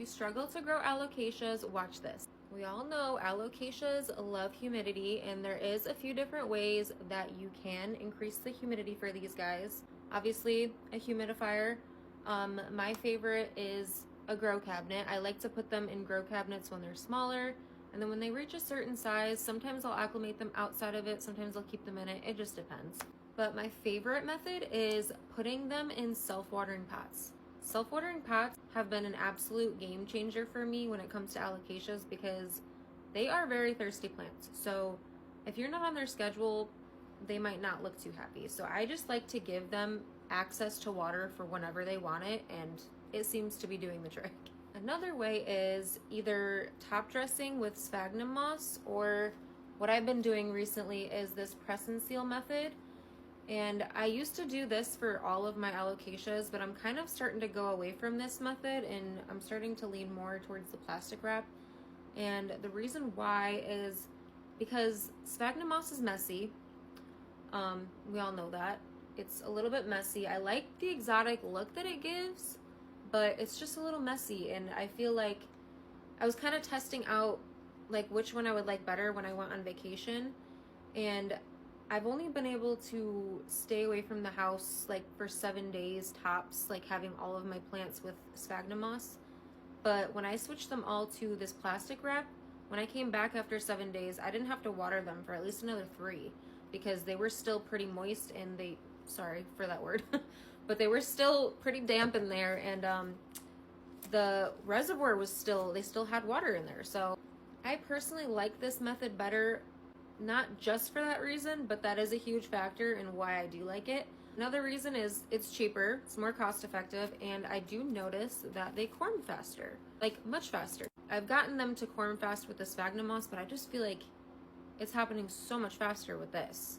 you struggle to grow alocasias, watch this. We all know alocasias love humidity, and there is a few different ways that you can increase the humidity for these guys. Obviously, a humidifier. My favorite is a grow cabinet. I like to put them in grow cabinets when they're smaller, and then when they reach a certain size, sometimes I'll acclimate them outside of it, sometimes I'll keep them in it. It just depends. But my favorite method is putting them in self-watering pots. Self-watering pots have been an absolute game changer for me when it comes to alocasias because they are very thirsty plants. So if you're not on their schedule, they might not look too happy. So I just like to give them access to water for whenever they want it, and it seems to be doing the trick. Another way is either top dressing with sphagnum moss, or what I've been doing recently is this press and seal method. And I used to do this for all of my alocasias, but I'm kind of starting to go away from this method, and I'm starting to lean more towards the plastic wrap. And the reason why is because sphagnum moss is messy. We all know that. It's a little bit messy. I like the exotic look that it gives, but it's just a little messy, and I feel like I was kind of testing out like which one I would like better when I went on vacation, and I've only been able to stay away from the house like for 7 days tops, like having all of my plants with sphagnum moss. But when I switched them all to this plastic wrap, when I came back after 7 days, I didn't have to water them for at least another 3 because they were still pretty moist, and they, sorry for that word, but they were still pretty damp in there, and the reservoir was still, they still had water in there. So I personally like this method better, not just for that reason, but that is a huge factor in why I do like it. Another reason is it's cheaper, it's more cost effective, and I do notice that they corm faster, like much faster. I've gotten them to corm fast with the sphagnum moss, but I just feel like it's happening so much faster with this,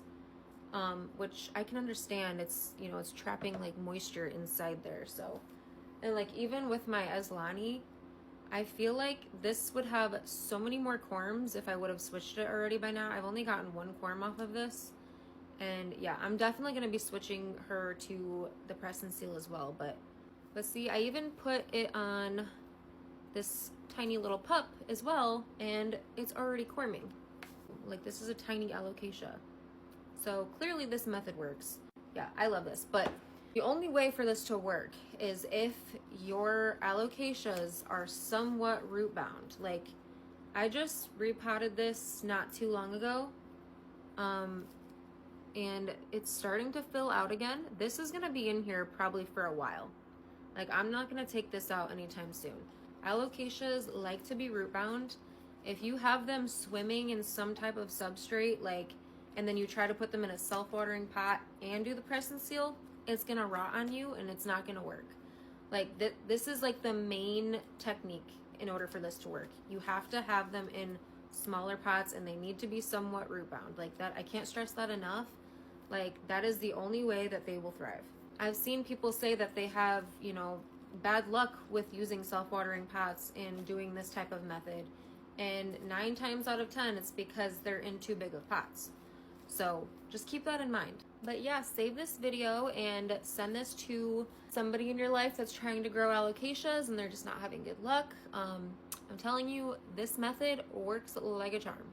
which I can understand. It's, you know, it's trapping like moisture inside there. So, and like even with my Eslani, I feel like this would have so many more corms if I would have switched it already by now. I've only gotten 1 corm off of this. And yeah, I'm definitely going to be switching her to the press and seal as well. But let's see, I even put it on this tiny little pup as well, and it's already corming. Like, this is a tiny alocasia. So clearly this method works. Yeah, I love this. But the only way for this to work is if your alocasias are somewhat root bound. Like, I just repotted this not too long ago, and it's starting to fill out again. This is gonna be in here probably for a while. Like, I'm not gonna take this out anytime soon. Alocasias like to be root bound. If you have them swimming in some type of substrate, like, and then you try to put them in a self-watering pot and do the press and seal, it's gonna rot on you and it's not gonna work. Like, this is like the main technique in order for this to work. You have to have them in smaller pots, and they need to be somewhat root bound. Like, that, I can't stress that enough. Like, that is the only way that they will thrive. I've seen people say that they have, you know, bad luck with using self-watering pots and doing this type of method, and 9 times out of 10 it's because they're in too big of pots. So just keep that in mind. But yeah, save this video and send this to somebody in your life that's trying to grow alocasias and they're just not having good luck. I'm telling you, this method works like a charm.